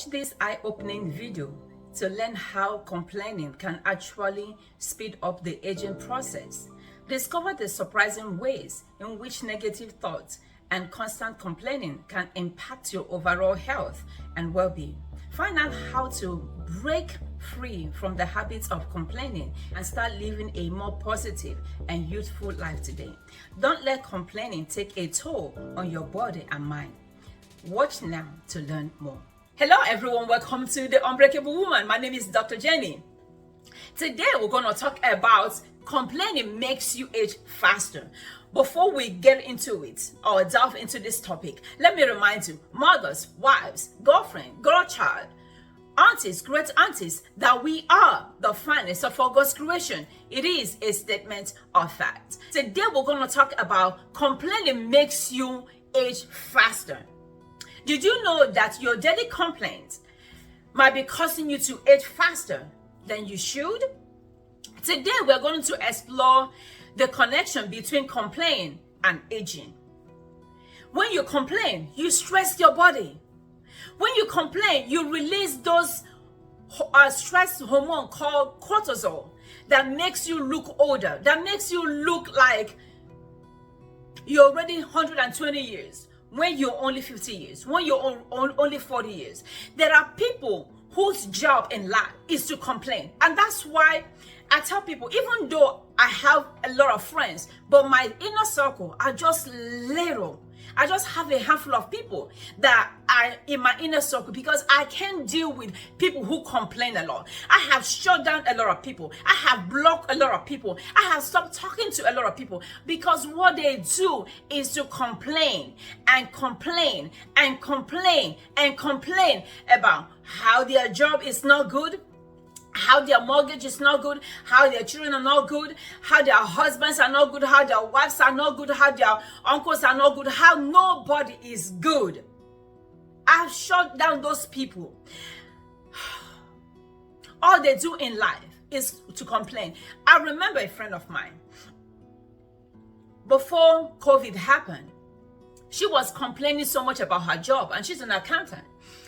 Watch this eye-opening video to learn how complaining can actually speed up the aging process. Discover the surprising ways in which negative thoughts and constant complaining can impact your overall health and well-being. Find out how to break free from the habits of complaining and start living a more positive and youthful life today. Don't let complaining take a toll on your body and mind. Watch now to learn more. Hello everyone, welcome to The Unbreakable Woman. My name is Dr. Jenny. Today we're going to talk about complaining makes you age faster. Before we get into it or delve into this topic, let me remind you, mothers, wives, girlfriend, girlchild, aunties, great aunties, that we are the finest of all God's creation. It is a statement of fact. Today we're going to talk about complaining makes you age faster. Did you know that your daily complaints might be causing you to age faster than you should? Today we're going to explore the connection between complaining and aging. When you complain, you stress your body. When you complain, you release those stress hormone called cortisol that makes you look older, that makes you look like you're already 120 years. When you're only 50 years, when you're only 40 years. There are people whose job in life is to complain. And that's why I tell people, even though I have a lot of friends, but my inner circle are just little. I just have a handful of people that are in my inner circle because I can't deal with people who complain a lot. I have shut down a lot of people. I have blocked a lot of people. I have stopped talking to a lot of people because what they do is to complain and complain and complain and complain about how their job is not good, how their mortgage is not good, how their children are not good, how their husbands are not good, how their wives are not good, how their uncles are not good, how nobody is good. I've shut down those people. All they do in life is to complain. I remember a friend of mine. Before COVID happened, she was complaining so much about her job, and she's an accountant.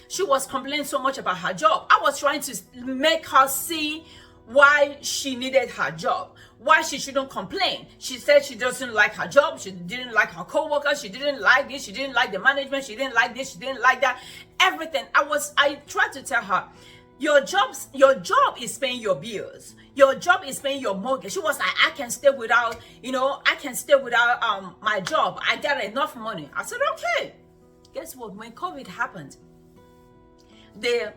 She was complaining so much about her job. I was trying to make her see why she needed her job, why she shouldn't complain. She said she doesn't like her job. She didn't like her co-workers. She didn't like this. She didn't like the management. She didn't like this. She didn't like that. Everything. I tried to tell her, your job is paying your bills. Your job is paying your mortgage. She was like, I can stay without, my job. I got enough money. I said, okay. Guess what? When COVID happened, the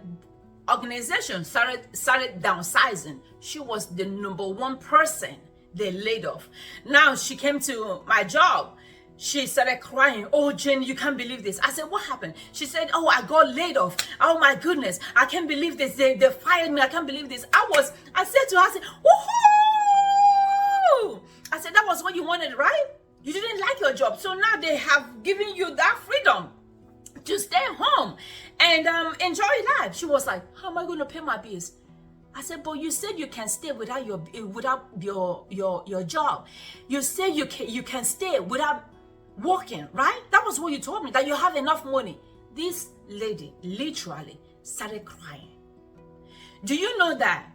organization started downsizing. She was the number one person they laid off. Now she came to my job. She started crying. Oh, Jen, you can't believe this. I said, what happened? She said, oh, I got laid off. Oh my goodness, I can't believe this. They fired me. I can't believe this. I said to her, I said, woohoo! I said, that was what you wanted, right? You didn't like your job. So now they have given you that freedom to stay home and enjoy life. She was like, how am I going to pay my bills? I said, but you said you can stay without your job. You said you can stay without working, right? That was what you told me, that you have enough money. This lady literally started crying. Do you know that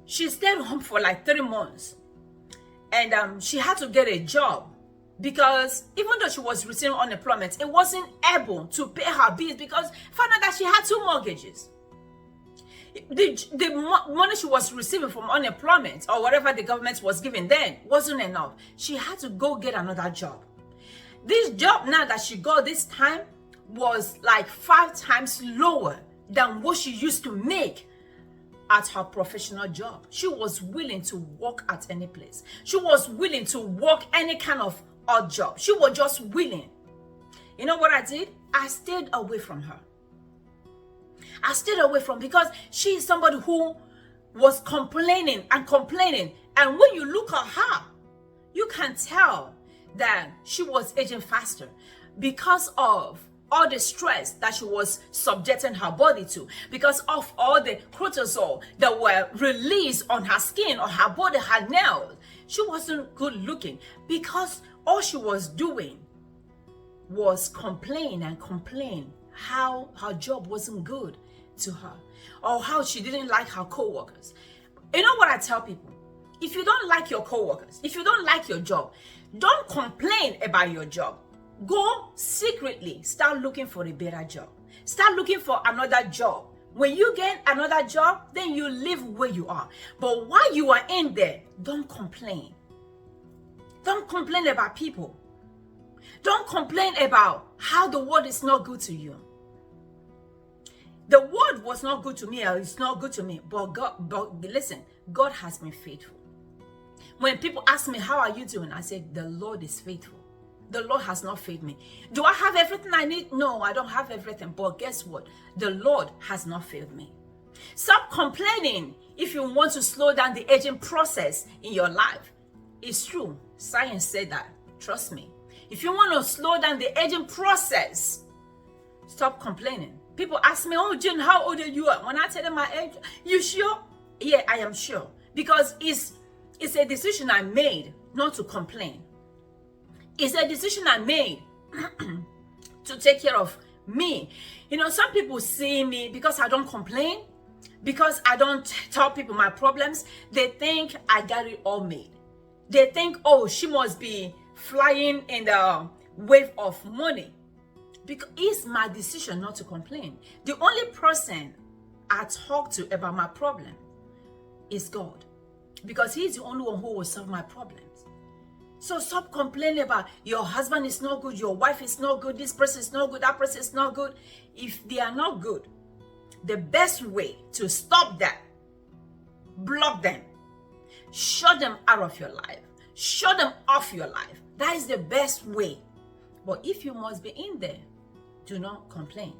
she stayed home for like 3 months and she had to get a job? Because even though she was receiving unemployment, it wasn't able to pay her bills because found out that she had 2 mortgages. The money she was receiving from unemployment or whatever the government was giving then wasn't enough. She had to go get another job. This job now that she got this time was like 5 times lower than what she used to make at her professional job. She was willing to work at any place. She was willing to work any kind of odd job. She was just willing. You know what I did? I stayed away from her. I stayed away from because she is somebody who was complaining and complaining. And when you look at her, you can tell that she was aging faster because of all the stress that she was subjecting her body to, because of all the cortisol that were released on her skin, on her body, her nails. She wasn't good looking because all she was doing was complain and complain how her job wasn't good to her, or how she didn't like her co-workers. You know what I tell people? If you don't like your co-workers, if you don't like your job, don't complain about your job. Go secretly, start looking for a better job. Start looking for another job. When you get another job, then you live where you are. But while you are in there, don't complain. Don't complain about people. Don't complain about how the world is not good to you. The world was not good to me, or it's not good to me. But listen, God has been faithful. When people ask me, how are you doing? I say, the Lord is faithful. The Lord has not failed me. Do I have everything I need? No, I don't have everything. But guess what? The Lord has not failed me. Stop complaining if you want to slow down the aging process in your life. It's true. Science said that. Trust me. If you want to slow down the aging process, stop complaining. People ask me, oh, Jane, how old are you? When I tell them my age, you sure? Yeah, I am sure. Because it's a decision I made not to complain. It's a decision I made to take care of me. You know, some people see me because I don't complain, because I don't tell people my problems. They think I got it all made. They think, oh, she must be flying in the wave of money. Because it's my decision not to complain. The only person I talk to about my problem is God. Because He's the only one who will solve my problems. So stop complaining about your husband is not good, your wife is not good, this person is not good, that person is not good. If they are not good, the best way to stop that, block them, shut them out of your life, shut them off your life. That is the best way. But if you must be in there, do not complain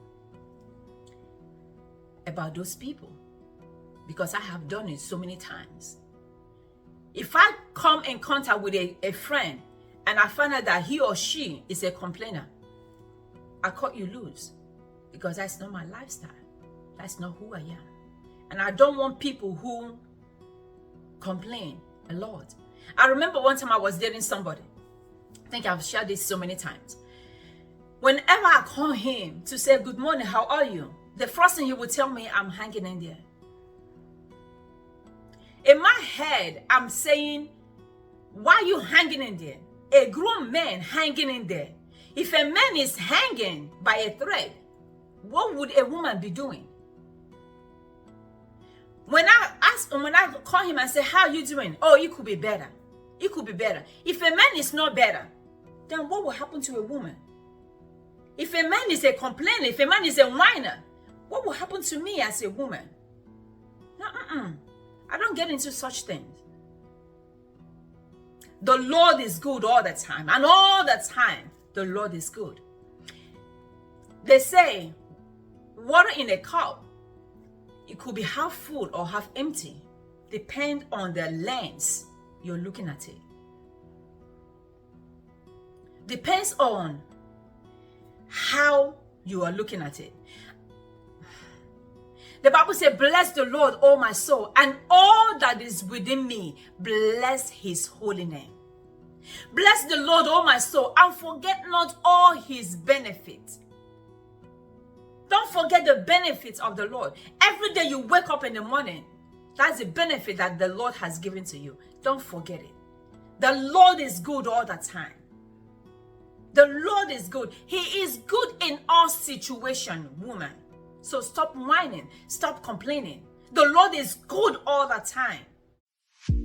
about those people, because I have done it so many times. If I come in contact with a friend and I find out that he or she is a complainer, I cut you loose, because that's not my lifestyle. That's not who I am. And I don't want people who complain a lot. I remember one time I was dating somebody. I think I've shared this so many times. Whenever I call him to say, good morning, how are you? The first thing he would tell me, I'm hanging in there. In my head, I'm saying, why are you hanging in there? A grown man hanging in there. If a man is hanging by a thread, what would a woman be doing? When I call him and say, how are you doing? Oh, it could be better. It could be better. If a man is not better, then what will happen to a woman? If a man is a complainer, if a man is a whiner, what will happen to me as a woman? No, I don't get into such things. The Lord is good all the time. And all the time, the Lord is good. They say, water in a cup, it could be half full or half empty. Depend on the lens you're looking at it. Depends on how you are looking at it. The Bible says, bless the Lord, O my soul, and all that is within me, bless His holy name. Bless the Lord, O my soul, and forget not all His benefits. Don't forget the benefits of the Lord. Every day you wake up in the morning, that's the benefit that the Lord has given to you. Don't forget it. The Lord is good all the time. The Lord is good. He is good in all situations, woman. So stop whining. Stop complaining. The Lord is good all the time.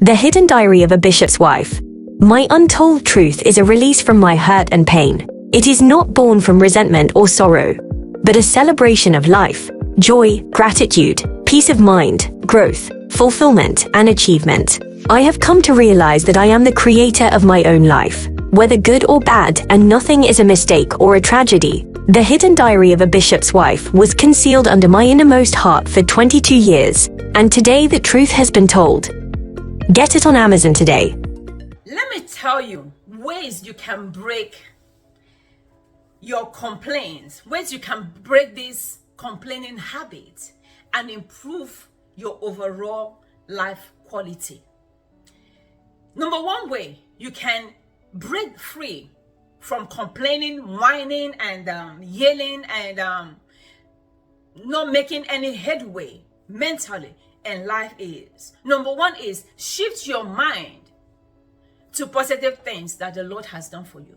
The Hidden Diary of a Bishop's Wife. My untold truth is a release from my hurt and pain. It is not born from resentment or sorrow, but a celebration of life, joy, gratitude, peace of mind, growth, fulfillment, and achievement. I have come to realize that I am the creator of my own life, whether good or bad, and nothing is a mistake or a tragedy. The Hidden Diary of a Bishop's Wife was concealed under my innermost heart for 22 years, and today the truth has been told. Get it on Amazon today. Let me tell you ways you can break your complaints, ways you can break this complaining habit and improve your overall life quality. Number one way you can break free from complaining, whining, and yelling, and not making any headway mentally in life is, number one is shift your mind to positive things that the Lord has done for you.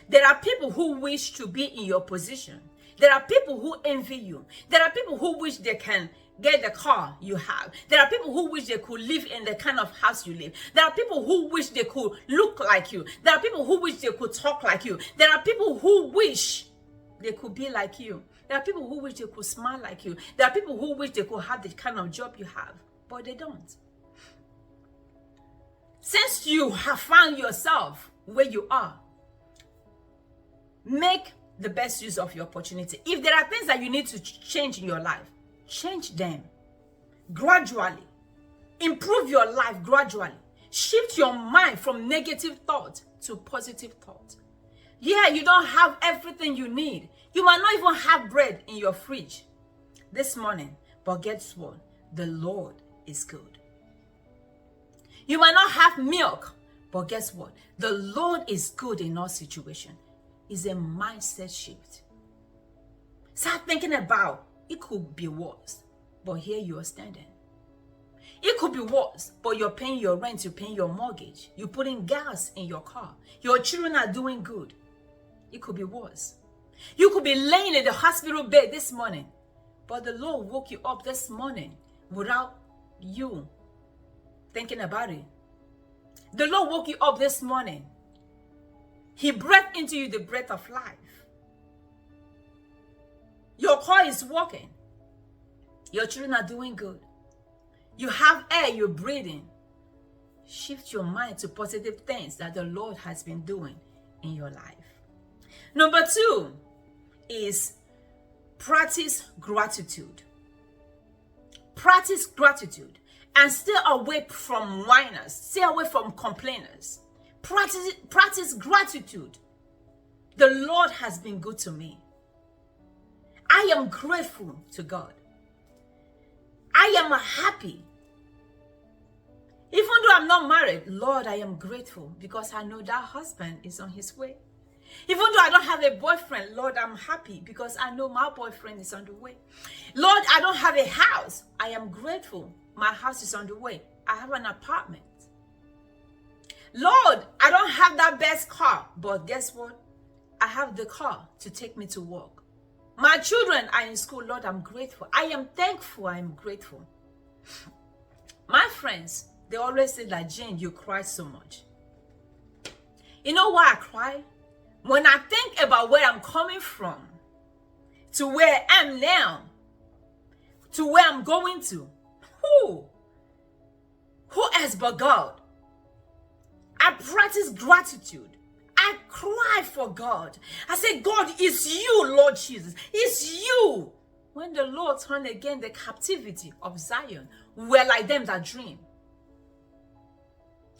There are people who wish to be in your position. There are people who envy you. There are people who wish they can get the car you have. There are people who wish they could live in the kind of house you live. There are people who wish they could look like you. There are people who wish they could talk like you. There are people who wish they could be like you. There are people who wish they could smile like you. There are people who wish they could have the kind of job you have, but they don't. Since you have found yourself where you are, make the best use of your opportunity. If there are things that you need to change in your life, change them gradually. Improve your life gradually. Shift your mind from negative thought to positive thought. Yeah, you don't have everything you need. You might not even have bread in your fridge this morning, but guess what? The Lord is good. You might not have milk, but guess what? The Lord is good in all situations. It's a mindset shift. Start thinking about it could be worse, but here you are standing. It could be worse, but you're paying your rent, you're paying your mortgage, you're putting gas in your car. Your children are doing good. It could be worse. You could be laying in the hospital bed this morning, but the Lord woke you up this morning without you thinking about it. The Lord woke you up this morning. He breathed into you the breath of life. Your car is working. Your children are doing good. You have air, you're breathing. Shift your mind to positive things that the Lord has been doing in your life. Number two is practice gratitude. Practice gratitude and stay away from whiners. Stay away from complainers. Practice gratitude. The Lord has been good to me. I am grateful to God. I am happy. Even though I'm not married, Lord, I am grateful because I know that husband is on his way. Even though I don't have a boyfriend, Lord, I'm happy because I know my boyfriend is on the way. Lord, I don't have a house. I am grateful. My house is on the way. I have an apartment. Lord, I don't have that best car, but guess what? I have the car to take me to work. My children are in school. Lord, I'm grateful. I am thankful. I am grateful. My friends, they always say that, Jane, you cry so much. You know why I cry? When I think about where I'm coming from, to where I am now, to where I'm going to, who else but God? I practice gratitude. I cry for God. I say, God, it's you, Lord Jesus. It's you. When the Lord turned again the captivity of Zion, we were like them that dream.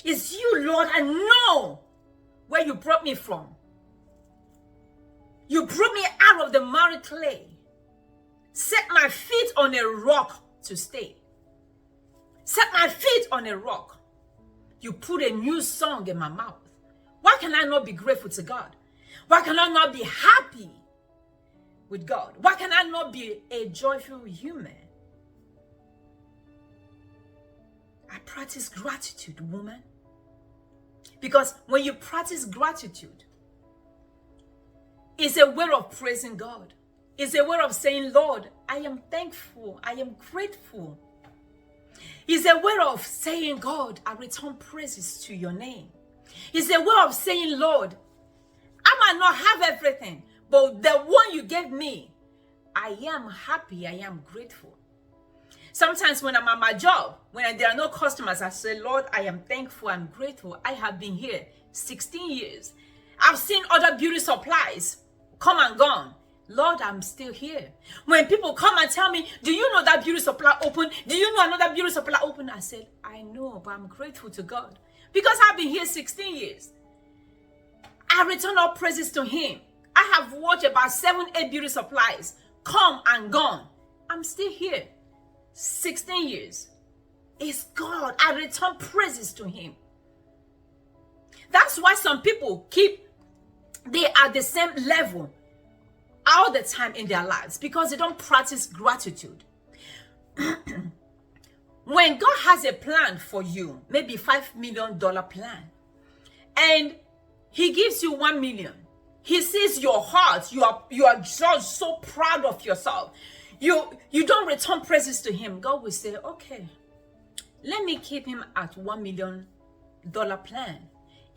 It's you, Lord. I know where you brought me from. You brought me out of the miry clay. Set my feet on a rock to stay. Set my feet on a rock. You put a new song in my mouth. Why can I not be grateful to God? Why can I not be happy with God? Why can I not be a joyful human? I practice gratitude, woman. Because when you practice gratitude, it's a way of praising God. It's a way of saying, Lord, I am thankful. I am grateful. It's a way of saying, God, I return praises to your name. It's a way of saying, Lord, I might not have everything, but the one you gave me, I am happy. I am grateful. Sometimes when I'm at my job, when there are no customers, I say, Lord, I am thankful. I'm grateful. I have been here 16 years. I've seen other beauty supplies come and gone. Lord, I'm still here. When people come and tell me, do you know that beauty supply open? Do you know another beauty supply open? I said, I know, but I'm grateful to God. Because I've been here 16 years. I return all praises to him. I have watched about 7, 8 beauty supplies come and gone. I'm still here. 16 years. It's God. I return praises to him. That's why some people they are the same level all the time in their lives because they don't practice gratitude. When God has a plan for you, maybe $5 million plan, and he gives you 1 million, he sees your heart, you are just so proud of yourself, you don't return praises to him. God will say, okay, let me keep him at $1 million plan.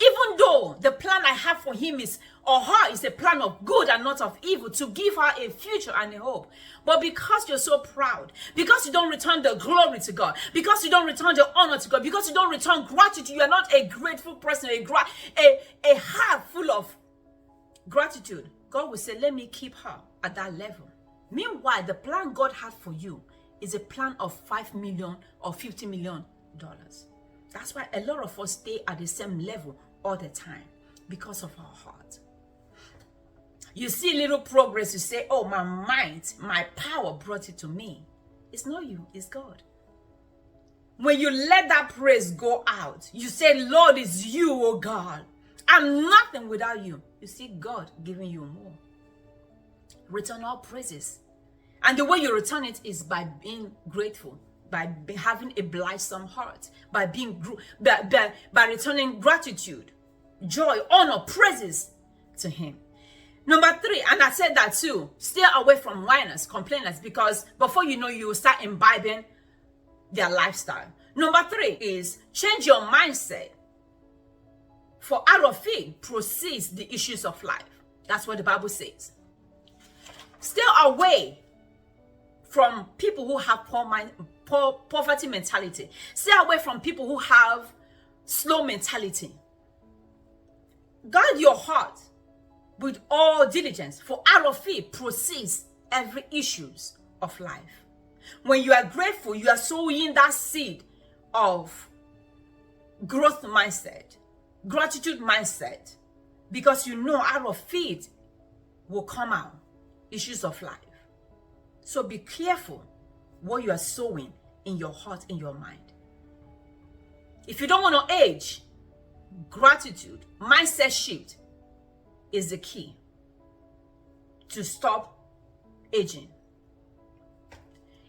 Even though the plan I have for him is, or her, is a plan of good and not of evil, to give her a future and a hope. But because you're so proud, because you don't return the glory to God, because you don't return the honor to God, because you don't return gratitude, you are not a grateful person, a heart full of gratitude. God will say, let me keep her at that level. Meanwhile, the plan God has for you is a plan of $5 million or $50 million. That's why a lot of us stay at the same level all the time, because of our heart. You see little progress, you say, oh, my might, my power brought it to me. It's not you, it's God. When you let that praise go out, you say, Lord, it's you, oh God. I'm nothing without you. You see God giving you more. Return all praises. And the way you return it is by being grateful, by having a blithesome heart, by being by returning gratitude, joy, honor, praises to him. Number 3, and I said that too, stay away from whiners, complainers, because before you know, you will start imbibing their lifestyle. Number 3 is change your mindset, for out of it proceeds the issues of life. That's what the Bible says. Stay away from people who have poverty mentality. Stay away from people who have slow mentality. Guard your heart with all diligence, for out of it proceeds every issues of life. When you are grateful, you are sowing that seed of growth mindset, gratitude mindset, because you know out of it will come out issues of life. So be careful what you are sowing in your heart, in your mind. If you don't want to age, gratitude, mindset shift is the key to stop aging.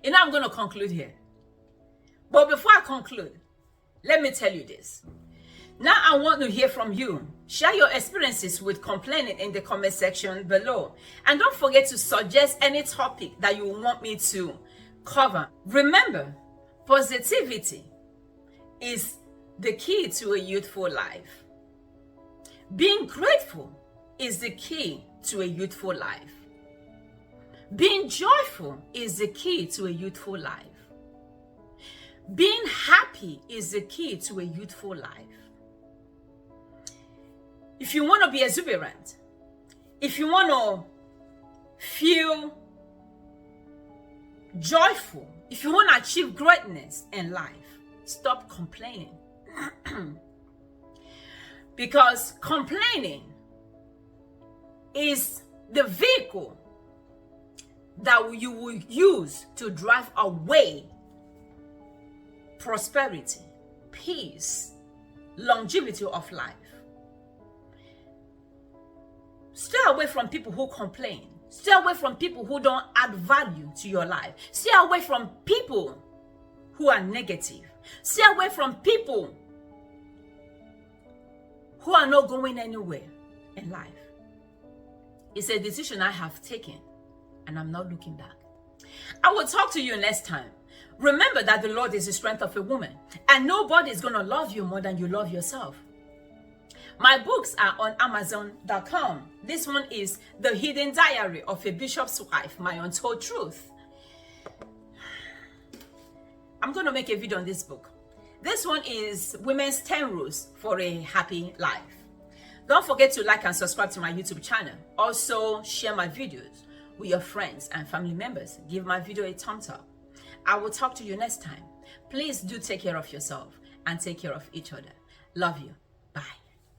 And now I'm going to conclude here. But before I conclude, let me tell you this. Now I want to hear from you. Share your experiences with complaining in the comment section below. And don't forget to suggest any topic that you want me to cover. Remember, positivity is the key to a youthful life. Being grateful is the key to a youthful life. Being joyful is the key to a youthful life. Being happy is the key to a youthful life. If you want to be exuberant, if you want to feel joyful, if you want to achieve greatness in life, stop complaining. Because complaining is the vehicle that you will use to drive away prosperity, peace, longevity of life. Stay away from people who complain. Stay away from people who don't add value to your life. Stay away from people who are negative. Stay away from people who are not going anywhere in life. It's a decision I have taken, and I'm not looking back. I will talk to you next time. Remember that the Lord is the strength of a woman, and nobody is going to love you more than you love yourself. My books are on Amazon.com. This one is The Hidden Diary of a Bishop's Wife, My Untold Truth. I'm going to make a video on this book. This one is Women's 10 Rules for a Happy Life. Don't forget to like and subscribe to my YouTube channel. Also, share my videos with your friends and family members. Give my video a thumbs up. I will talk to you next time. Please do take care of yourself and take care of each other. Love you.